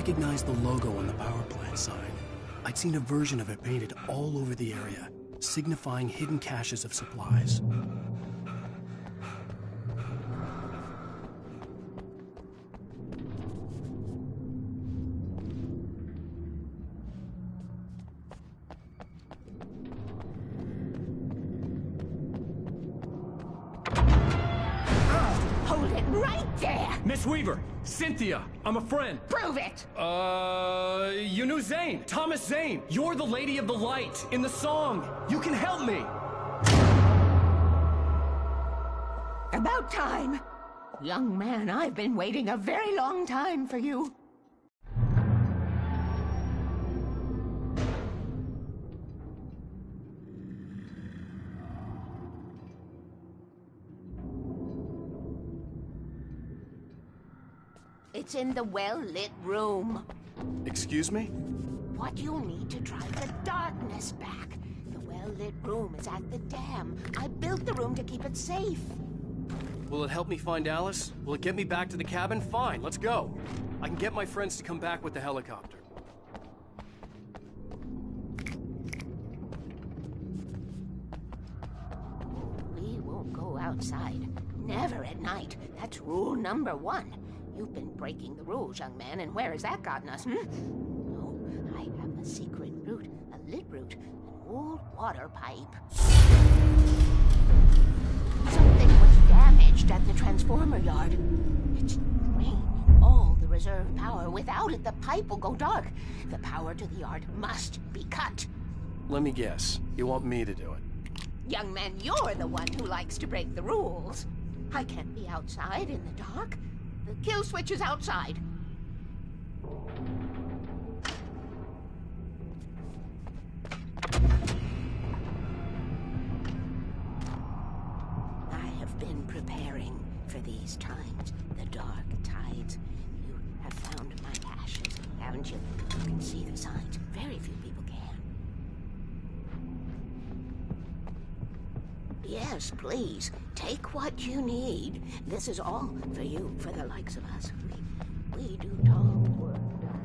recognized the logo on the power plant sign. I'd seen a version of it painted all over the area, signifying hidden caches of supplies. Hold it right there! Miss Weaver! Cynthia! I'm a friend! Prove it! You knew Zane! Thomas Zane! You're the Lady of the Light in the song! You can help me! About time! Young man, I've been waiting a very long time for you. It's in the well-lit room. Excuse me? What you'll need to drive the darkness back. The well-lit room is at the dam. I built the room to keep it safe. Will it help me find Alice? Will it get me back to the cabin? Fine, let's go. I can get my friends to come back with the helicopter. We won't go outside. Never at night. That's rule number 1. You've been breaking the rules, young man, and where has that gotten us, No, I have a secret route, a lit route, an old water pipe. Something was damaged at the transformer yard. It's draining all the reserve power. Without it, the pipe will go dark. The power to the yard must be cut. Let me guess. You want me to do it? Young man, you're the one who likes to break the rules. I can't be outside in the dark. The kill switch is outside. I have been preparing for these times. The dark tides. You have found my ashes, haven't you? You can see the signs. Very few people can. Yes, please. Take what you need. This is all for you, for the likes of us. We do talk work, don't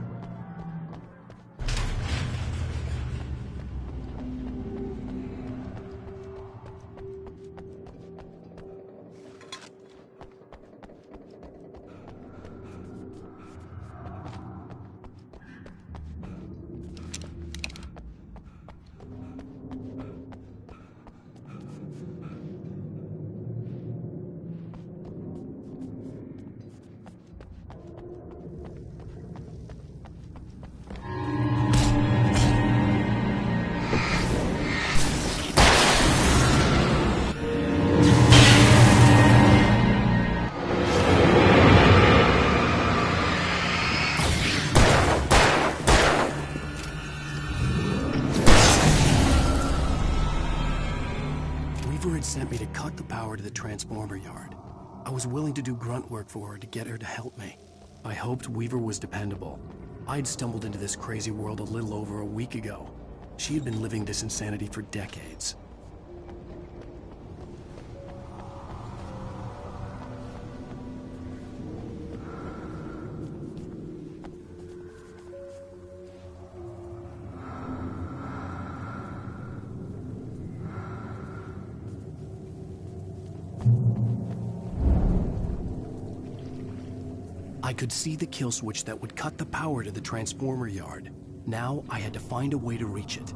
Sent me to cut the power to the transformer yard. I was willing to do grunt work for her to get her to help me. I hoped Weaver was dependable. I'd stumbled into this crazy world a little over a week ago. She had been living this insanity for decades. I could see the kill switch that would cut the power to the transformer yard. Now I had to find a way to reach it.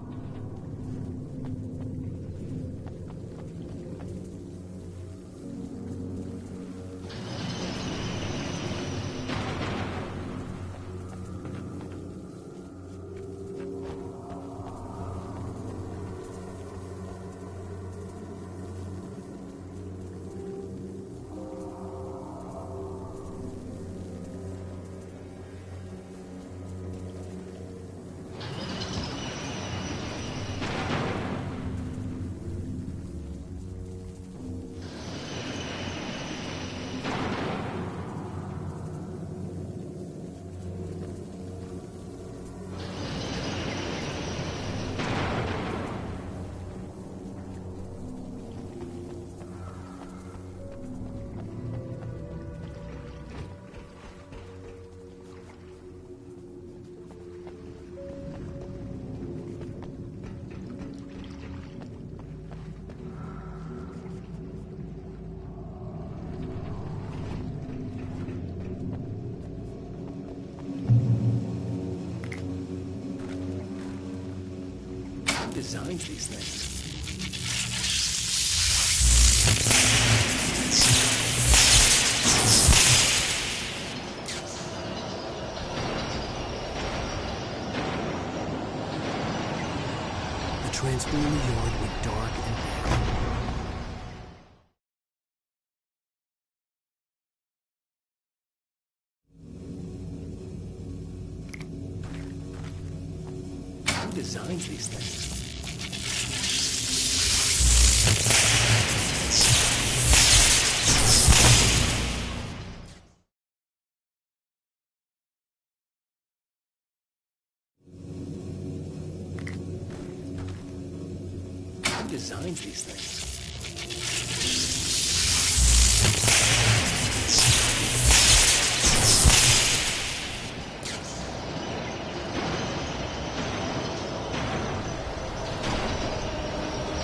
designs these things? The transformer yard went dark and damp. Who designs these things? Who designs these things?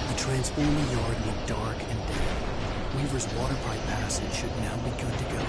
The transformer yard went dark and damp. Weaver's water pipe passage should now be good to go.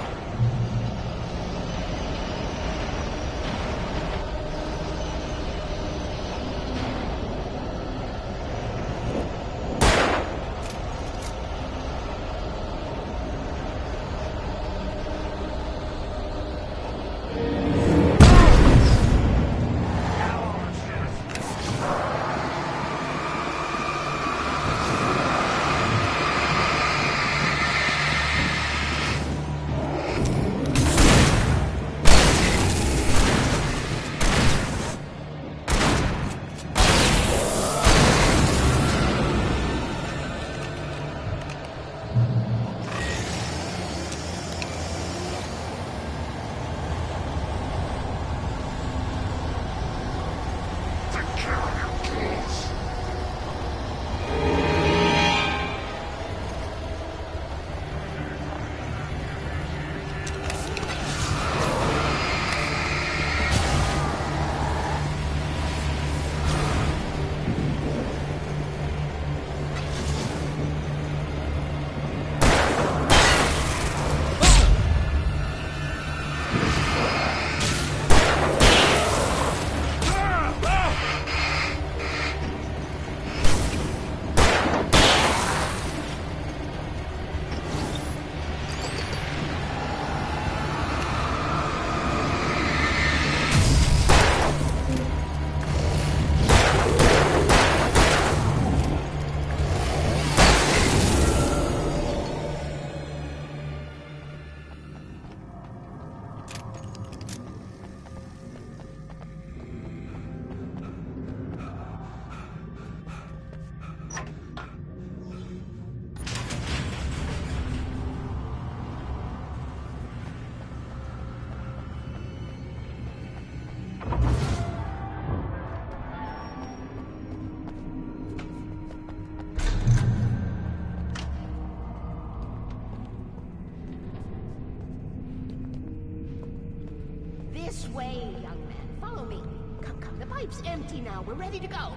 This way, young man. Follow me. Come, come. The pipe's empty now. We're ready to go.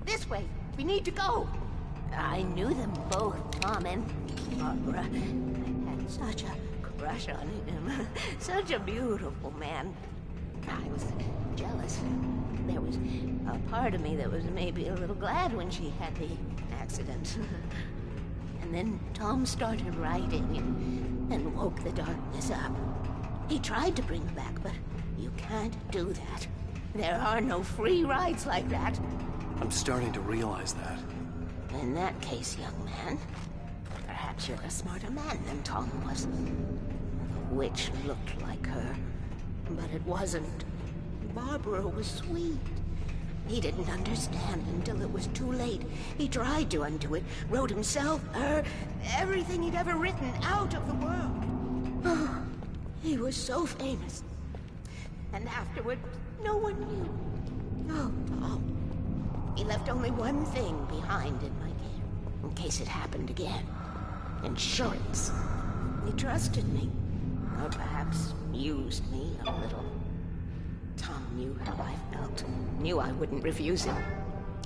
This way. We need to go. I knew them both, Tom and Barbara. I had such a crush on him. Such a beautiful man. I was jealous. There was a part of me that was maybe a little glad when she had the accident. And then Tom started writing and woke the darkness up. He tried to bring her back, but you can't do that. There are no free rides like that. I'm starting to realize that. In that case, young man, perhaps you're a smarter man than Tom was. The witch looked like her, but it wasn't. Barbara was sweet. He didn't understand until it was too late. He tried to undo it, wrote himself, her, everything he'd ever written out of the world. Oh, he was so famous. And afterward, no one knew. Oh, Tom. He left only one thing behind in my care, in case it happened again. Insurance. He trusted me. Or perhaps used me a little. Tom knew how I felt. Knew I wouldn't refuse him.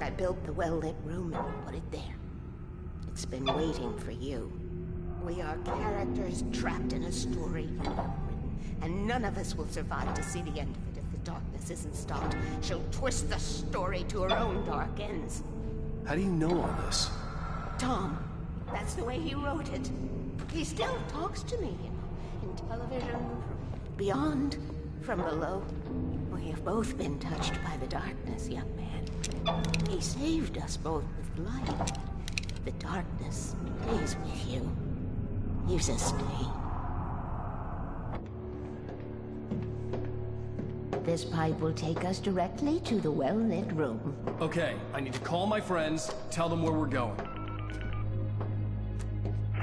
I built the well-lit room and put it there. It's been waiting for you. We are characters trapped in a story, and none of us will survive to see the end of it if darkness isn't stopped, she'll twist the story to her own dark ends. How do you know all this? Tom, that's the way he wrote it. He still talks to me, in television, from beyond, from below. We have both been touched by the darkness, young man. He saved us both with light. The darkness plays with you. Leaves a stain. This pipe will take us directly to the well-lit room. Okay, I need to call my friends, tell them where we're going.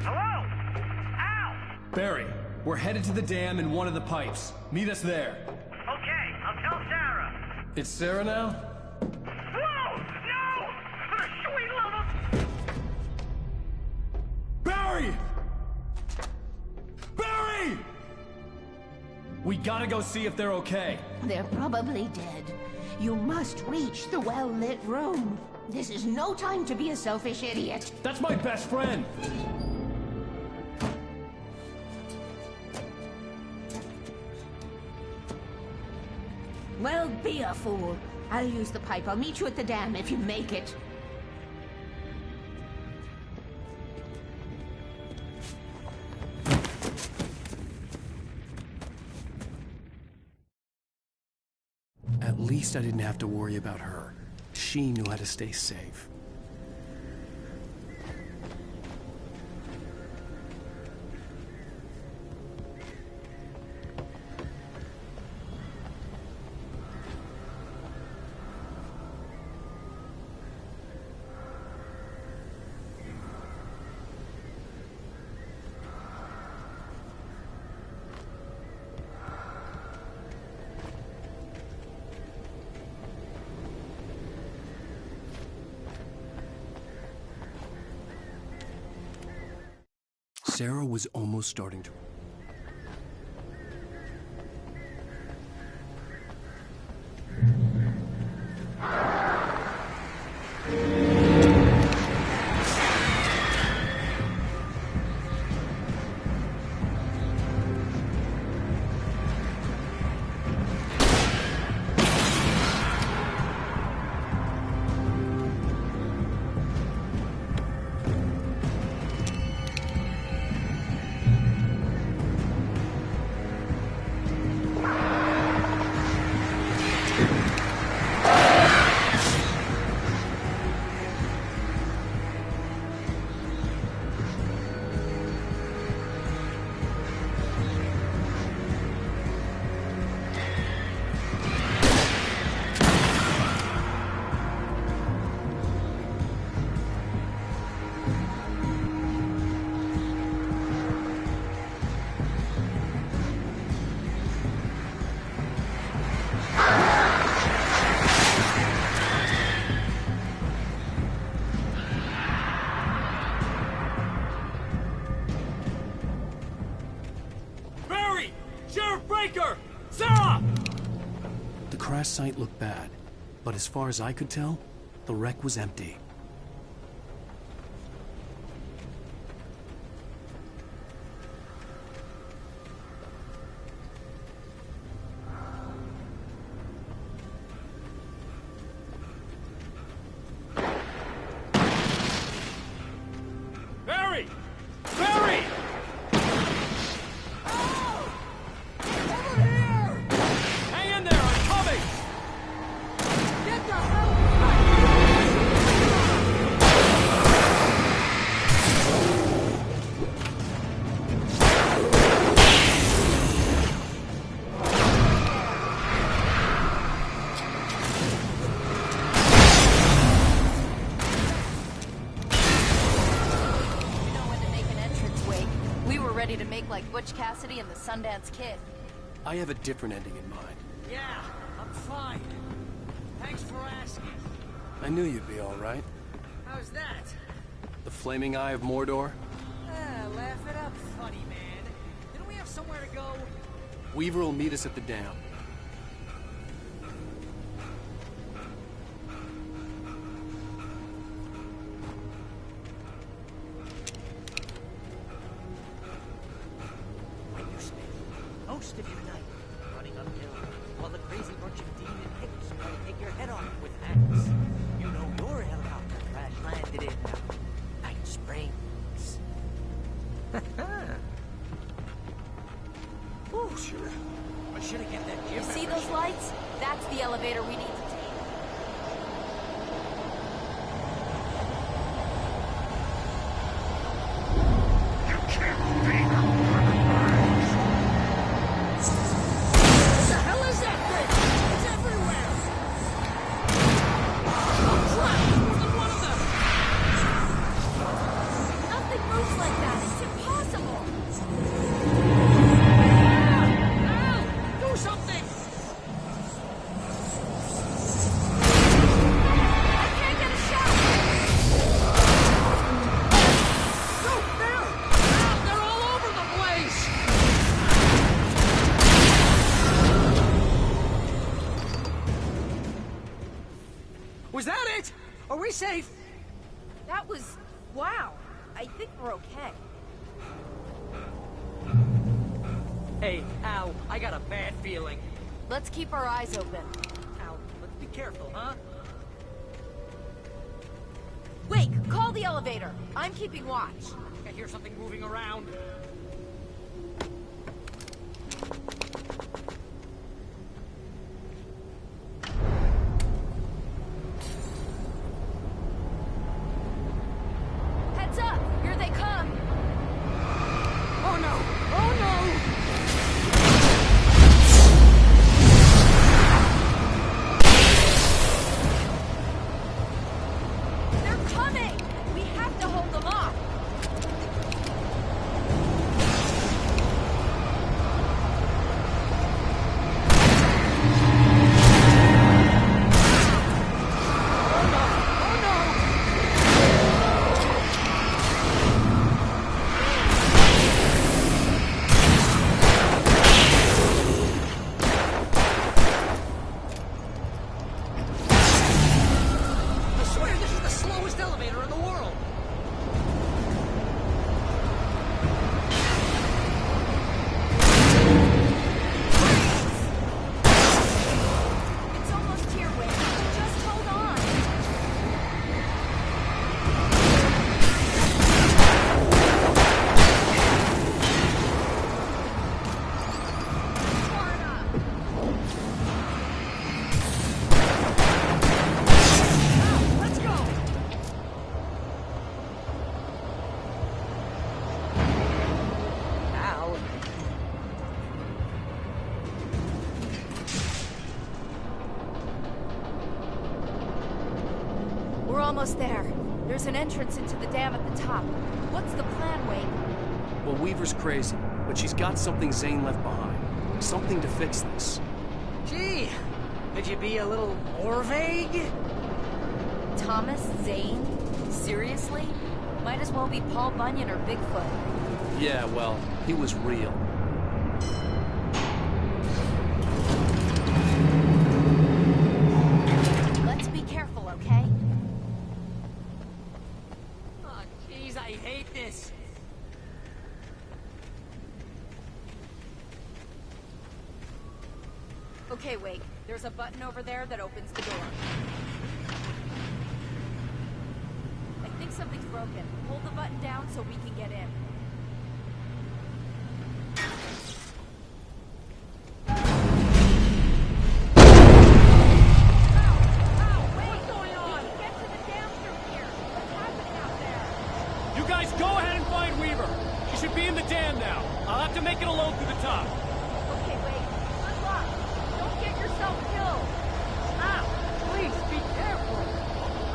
Hello? Al! Barry, we're headed to the dam in one of the pipes. Meet us there. Okay, I'll tell Sarah. It's Sarah now? Whoa! No! For the sweet love of... Barry! Barry! We gotta go see if they're okay. They're probably dead. You must reach the well-lit room. This is no time to be a selfish idiot. That's my best friend. Well, be a fool. I'll use the pipe. I'll meet you at the dam if you make it. At least I didn't have to worry about her. She knew how to stay safe. Sarah was almost starting to... Sarah! The crash site looked bad, but as far as I could tell, the wreck was empty. Barry! Barry! Hang in there, I'm coming! Get the hell ready to make like Butch Cassidy and the Sundance Kid. I have a different ending in mind. Yeah, I'm fine. Thanks for asking. I knew you'd be all right. How's that? The flaming eye of Mordor? Laugh it up, funny man. Didn't we have somewhere to go? Weaver will meet us at the dam. Most of your night running uphill while the crazy bunch Oh, sure. I should have kept that gym You see membership. those lights? That's the elevator we need to take. What the hell is that thing? It's everywhere! Oh crap! More than one of them! Nothing moves like that. It's impossible. Al! Do something! I can't get a shot. No, there! Al, they're all over the place! Was that it? Are we safe? That was... wow. I think we're okay. Hey, Al, I got a bad feeling. Let's keep our eyes open. Al, let's be careful, huh? Wake, call the elevator. I'm keeping watch. I hear something moving around. Heads up! Here they come! Oh no! Oh no! They're coming! We have to hold them off! I swear this is the slowest elevator in the world! It's almost here, Wake. Just hold on. Far enough. Al, let's go! Al? We're almost there. There's an entrance into the dam at the top. What's the plan, Wake? Well, Weaver's crazy, but she's got something Zane left behind. Something to fix this. Gee, could you be a little more vague? Thomas Zane? Seriously? Might as well be Paul Bunyan or Bigfoot. Yeah, well, he was real. Let's be careful, okay? Oh, jeez, I hate this. Okay, Wake. There's a button over there that opens the door. I think something's broken. Hold the button down so we can get in. What's going on? Get to the dam through here. What's happening out there? You guys go ahead and find Weaver. She should be in the dam now. I'll have to make it alone through the top. Okay, Wake. Good luck. Don't get yourself killed. Al, please be careful.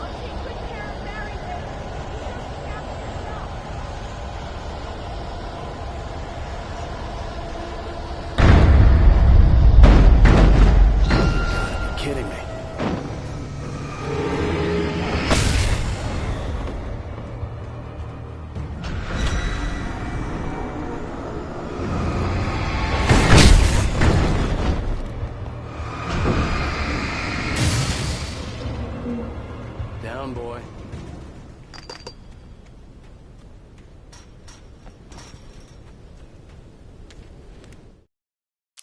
I'll take good care of Mary Wake. You just look after yourself. You're kidding me. Down, boy.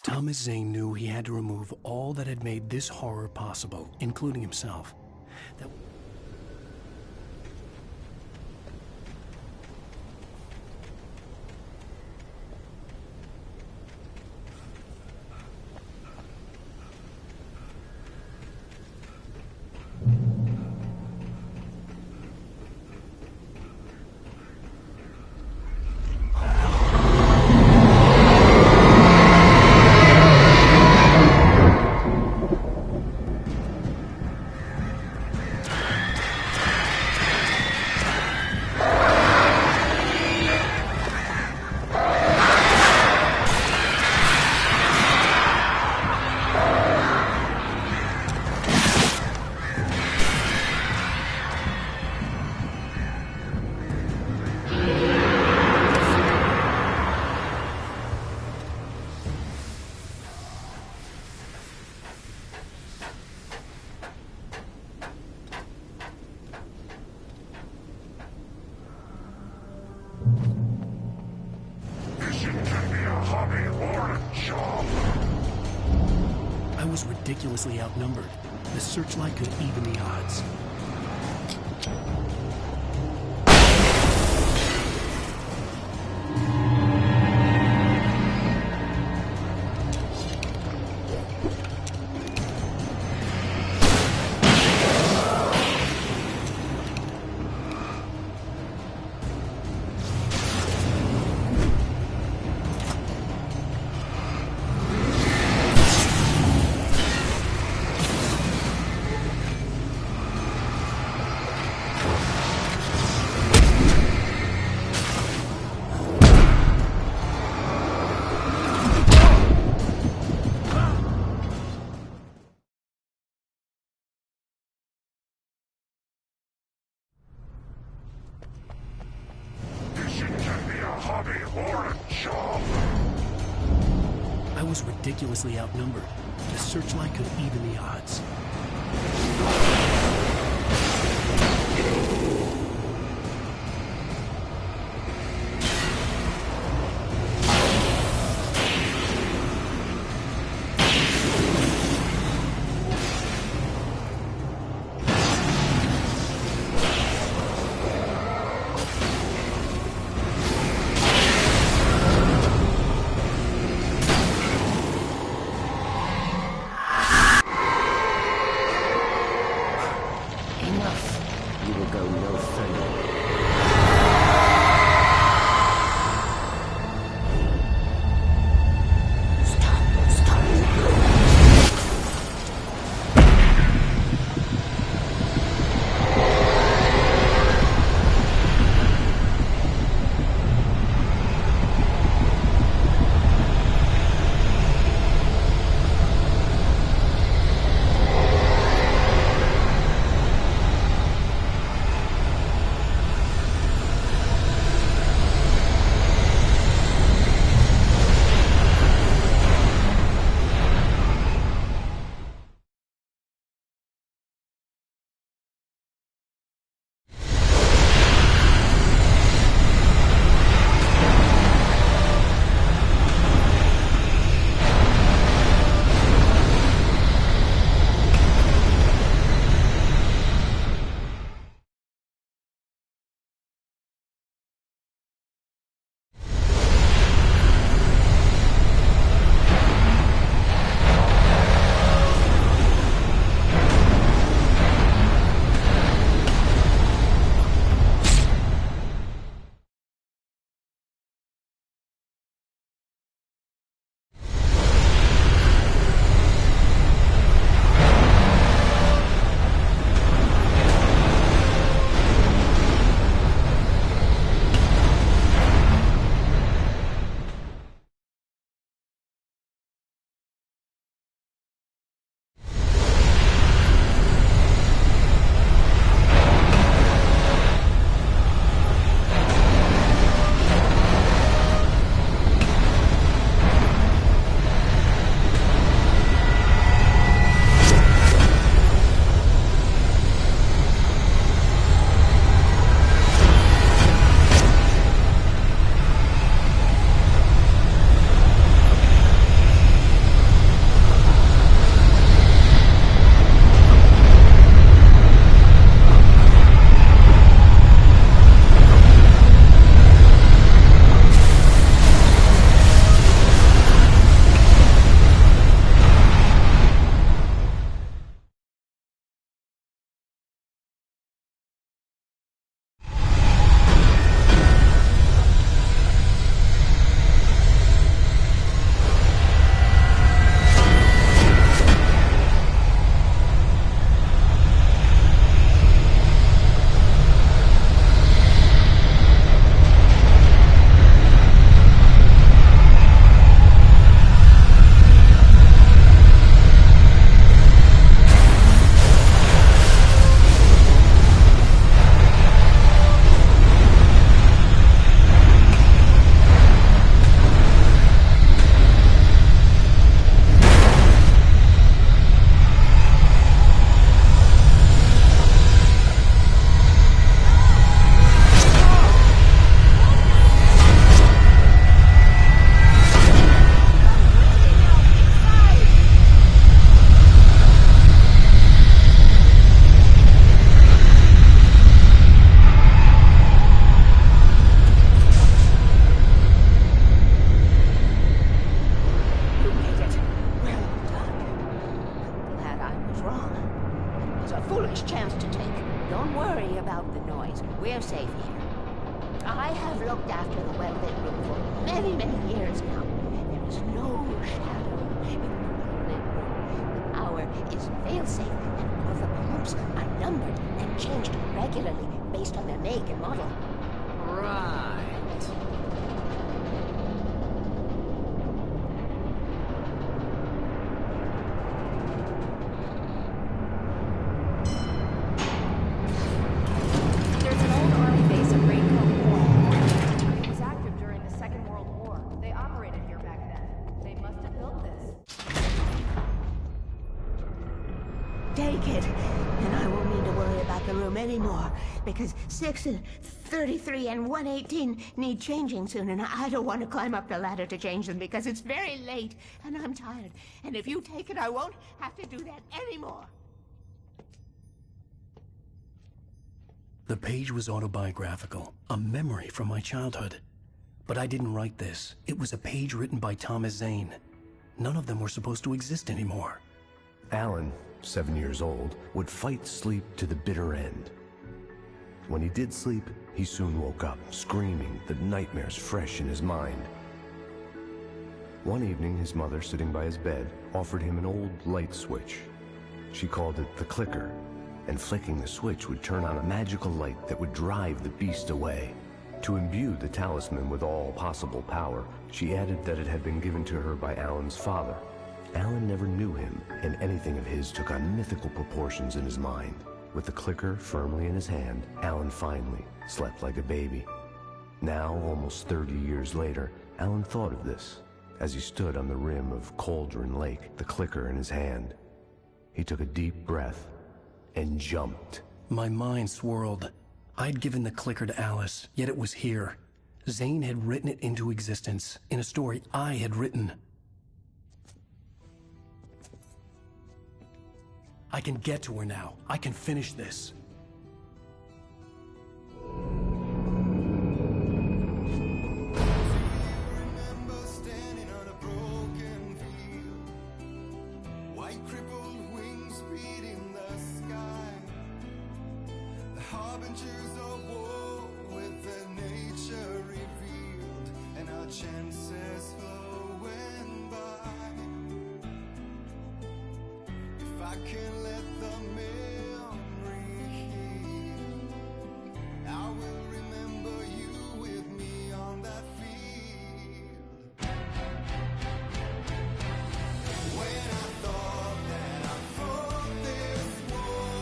Thomas Zane knew he had to remove all that had made this horror possible, including himself. That I was ridiculously outnumbered. The searchlight could even the odds. I was ridiculously outnumbered. The searchlight could even the odds. many, many years now. There is no shadow in the lit room. The power is fail-safe, and all of the pumps are numbered and changed regularly based on their make and model. Right. There's an old army base at Raincoat Point. It was active during the Second World War. They operated here back then. They must have built this. Take it, and I won't need to worry about the room anymore, because 6 and 33 and 118 need changing soon, and I don't want to climb up the ladder to change them because it's very late, and I'm tired. And if you take it, I won't have to do that anymore. The page was autobiographical, a memory from my childhood. But I didn't write this. It was a page written by Thomas Zane. None of them were supposed to exist anymore. Alan, 7 years old, would fight sleep to the bitter end. When he did sleep, he soon woke up, screaming, the nightmares fresh in his mind. One evening, his mother, sitting by his bed, offered him an old light switch. She called it the clicker, and flicking the switch would turn on a magical light that would drive the beast away. To imbue the talisman with all possible power, she added that it had been given to her by Alan's father. Alan never knew him, and anything of his took on mythical proportions in his mind. With the clicker firmly in his hand, Alan finally slept like a baby. Now, almost 30 years later, Alan thought of this as he stood on the rim of Cauldron Lake, the clicker in his hand. He took a deep breath and jumped. My mind swirled. I'd given the clicker to Alice, yet it was here. Zane had written it into existence, in a story I had written. I can get to her now. I can finish this. Chances flowing by. If I can let the memory heal, I will remember you with me on that field. When I thought that I fought this war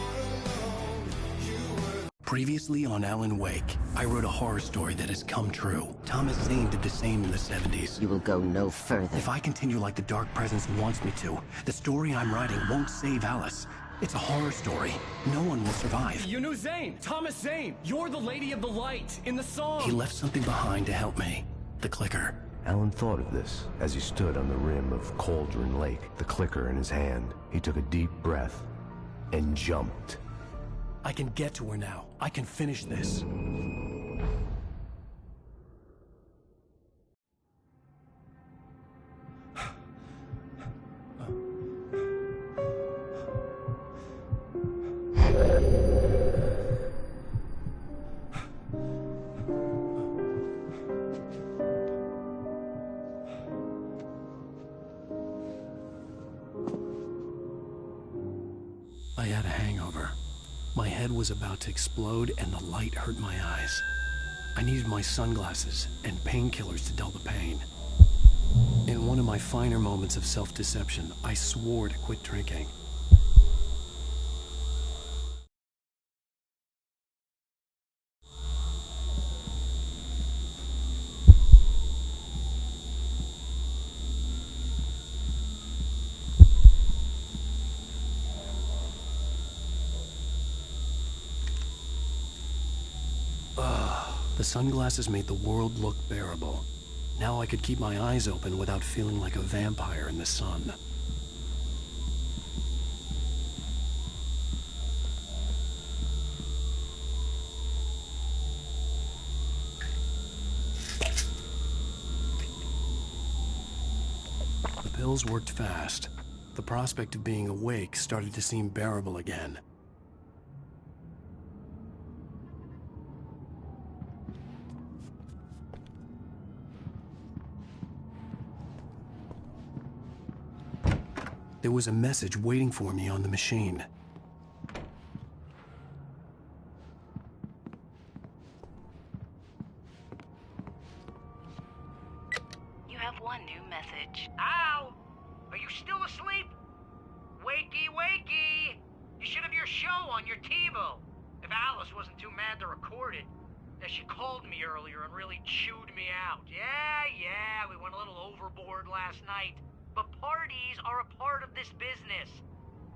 alone, you were. Previously on Alan Wake, I wrote a horror story that has come true. Thomas Zane did the same in the 70s. You will go no further. If I continue like the Dark Presence wants me to, the story I'm writing won't save Alice. It's a horror story. No one will survive. You knew Zane! Thomas Zane! You're the Lady of the Light in the song! He left something behind to help me. The clicker. Alan thought of this as he stood on the rim of Cauldron Lake, the clicker in his hand. He took a deep breath and jumped. I can get to her now. I can finish this. I had a hangover. My head was about to explode and the light hurt my eyes. I needed my sunglasses and painkillers to dull the pain. In one of my finer moments of self-deception, I swore to quit drinking. The sunglasses made the world look bearable. Now I could keep my eyes open without feeling like a vampire in the sun. The pills worked fast. The prospect of being awake started to seem bearable again. There was a message waiting for me on the machine. You have one new message. Al! Are you still asleep? Wakey, wakey! You should have your show on your TiVo. If Alice wasn't too mad to record it. She called me earlier and really chewed me out. Yeah, we went a little overboard last night. But parties are a part of this business.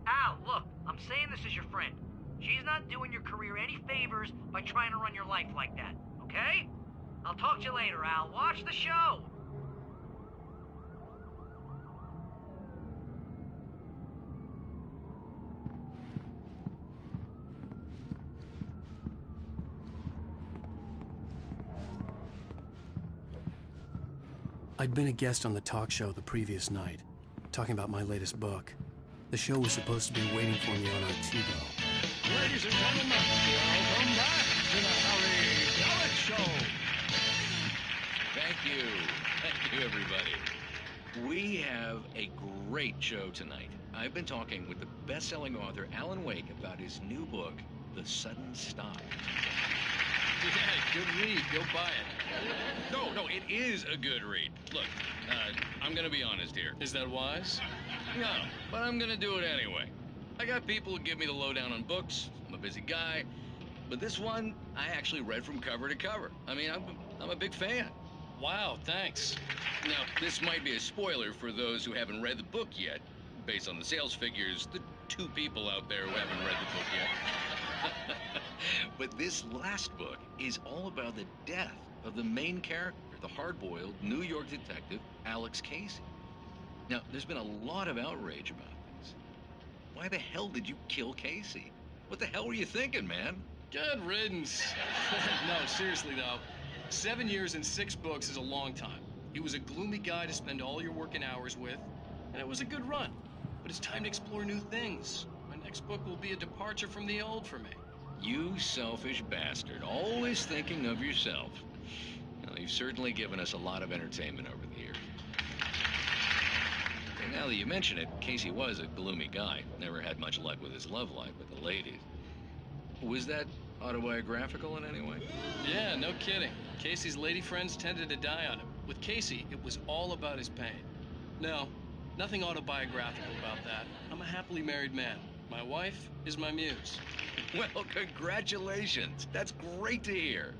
Al, look, I'm saying this as your friend. She's not doing your career any favors by trying to run your life like that, okay? I'll talk to you later, Al. Watch the show. I'd been a guest on the talk show the previous night, talking about my latest book. The show was supposed to be waiting for me on our TiVo. Ladies and gentlemen, welcome back to the Harry Gallic Show. Thank you, everybody. We have a great show tonight. I've been talking with the best-selling author Alan Wake about his new book, The Sudden Stop. Yeah, good read. Go buy it. No, it is a good read. Look, I'm gonna be honest here. Is that wise? No, but I'm gonna do it anyway. I got people who give me the lowdown on books. I'm a busy guy. But this one, I actually read from cover to cover. I mean, I'm a big fan. Wow, thanks. Now, this might be a spoiler for those who haven't read the book yet. Based on the sales figures, the 2 people out there who haven't read the book yet. But this last book is all about the death of the main character, the hard-boiled New York detective, Alex Casey. Now, there's been a lot of outrage about this. Why the hell did you kill Casey? What the hell were you thinking, man? Good riddance. No, seriously, though. 7 years and 6 books is a long time. He was a gloomy guy to spend all your working hours with, and it was a good run. But it's time to explore new things. My next book will be a departure from the old for me. You selfish bastard, always thinking of yourself. Well, you've certainly given us a lot of entertainment over the years. And now that you mention it, Casey was a gloomy guy. Never had much luck with his love life with the ladies. Was that autobiographical in any way? Yeah, no kidding. Casey's lady friends tended to die on him. With Casey, it was all about his pain. No, nothing autobiographical about that. I'm a happily married man. My wife is my muse. Well, congratulations. That's great to hear.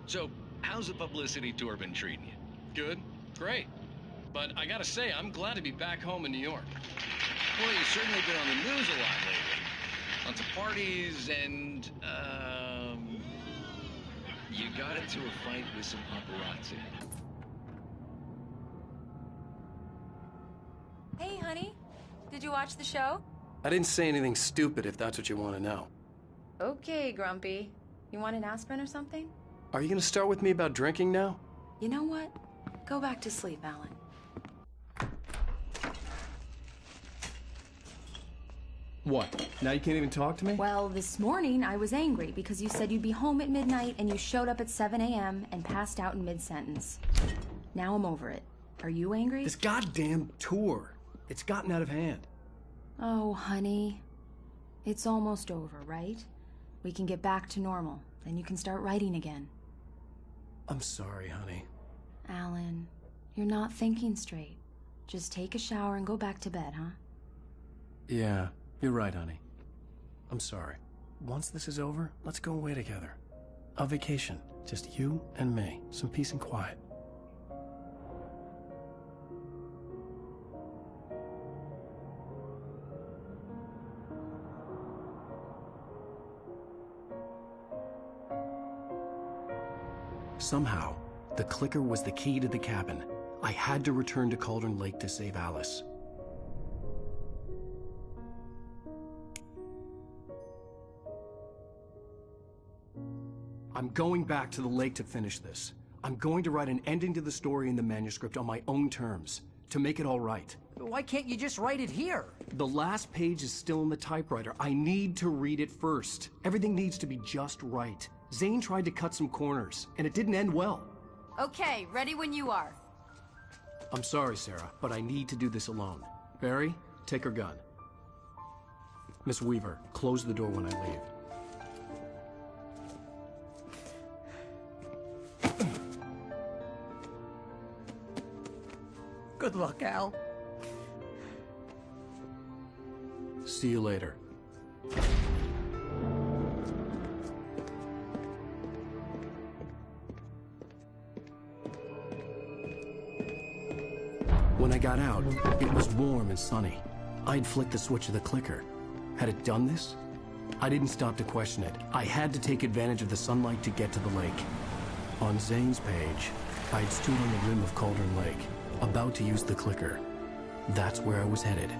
So, how's the publicity tour been treating you? Good. Great. But I gotta say, I'm glad to be back home in New York. Well, you've certainly been on the news a lot lately. Lots of parties and, you got into a fight with some paparazzi. Hey, honey. Did you watch the show? I didn't say anything stupid if that's what you want to know. Okay, Grumpy. You want an aspirin or something? Are you going to start with me about drinking now? You know what? Go back to sleep, Alan. What? Now you can't even talk to me? Well, this morning I was angry because you said you'd be home at midnight and you showed up at 7 a.m. and passed out in mid-sentence. Now I'm over it. Are you angry? This goddamn tour. It's gotten out of hand. Oh, honey. It's almost over, right? We can get back to normal. Then you can start writing again. I'm sorry, honey. Alan, you're not thinking straight. Just take a shower and go back to bed, huh? Yeah, you're right, honey. I'm sorry. Once this is over, let's go away together. A vacation. Just you and me. Some peace and quiet. Somehow, the clicker was the key to the cabin. I had to return to Cauldron Lake to save Alice. I'm going back to the lake to finish this. I'm going to write an ending to the story in the manuscript on my own terms, to make it all right. Why can't you just write it here? The last page is still in the typewriter. I need to read it first. Everything needs to be just right. Zane tried to cut some corners, and it didn't end well. Okay, ready when you are. I'm sorry, Sarah, but I need to do this alone. Barry, take her gun. Miss Weaver, close the door when I leave. Good luck, Al. See you later. When I got out, it was warm and sunny. I'd flicked the switch of the clicker. Had it done this? I didn't stop to question it. I had to take advantage of the sunlight to get to the lake. On Zane's page, I'd stood on the rim of Cauldron Lake, about to use the clicker. That's where I was headed.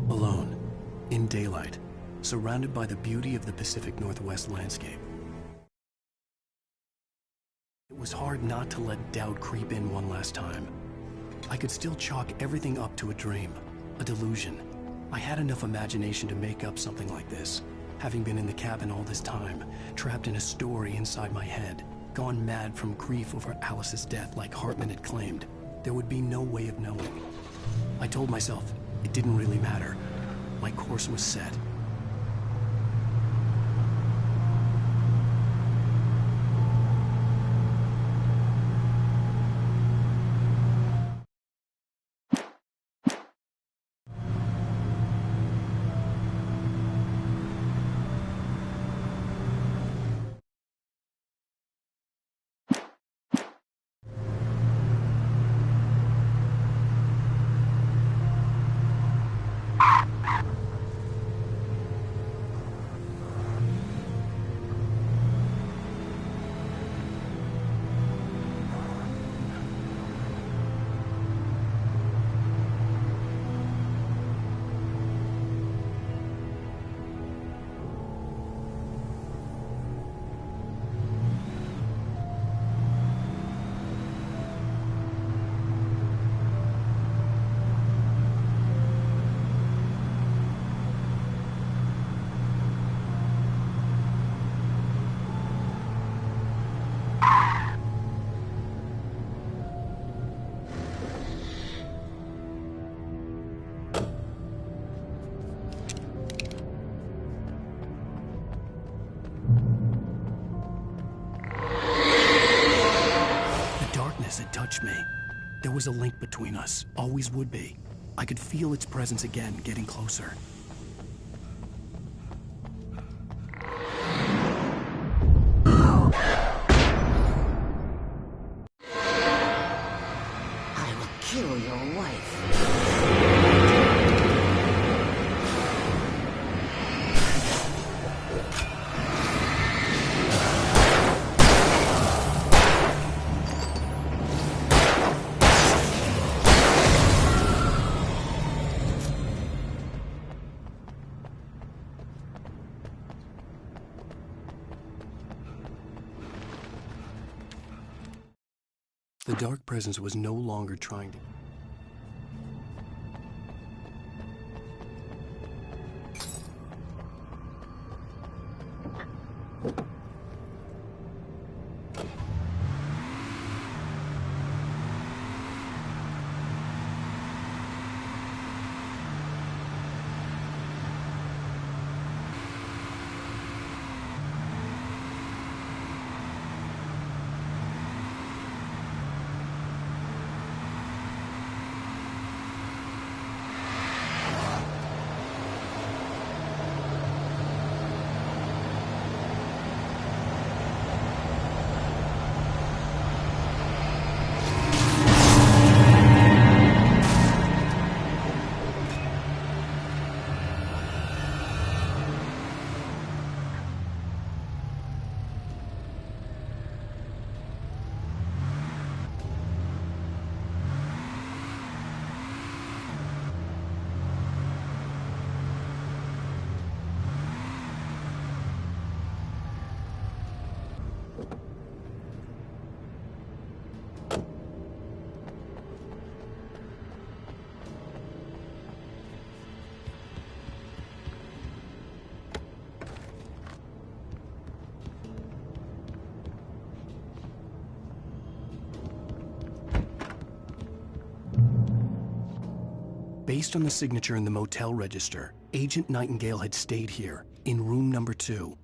Alone, in daylight, surrounded by the beauty of the Pacific Northwest landscape. It was hard not to let doubt creep in one last time. I could still chalk everything up to a dream, a delusion. I had enough imagination to make up something like this, having been in the cabin all this time, trapped in a story inside my head, gone mad from grief over Alice's death like Hartman had claimed. There would be no way of knowing. I told myself it didn't really matter. My course was set. It touched me. There was a link between us, always would be. I could feel its presence again, getting closer. I will kill your wife. The dark presence was no longer trying to... Based on the signature in the motel register, Agent Nightingale had stayed here, in room number 2,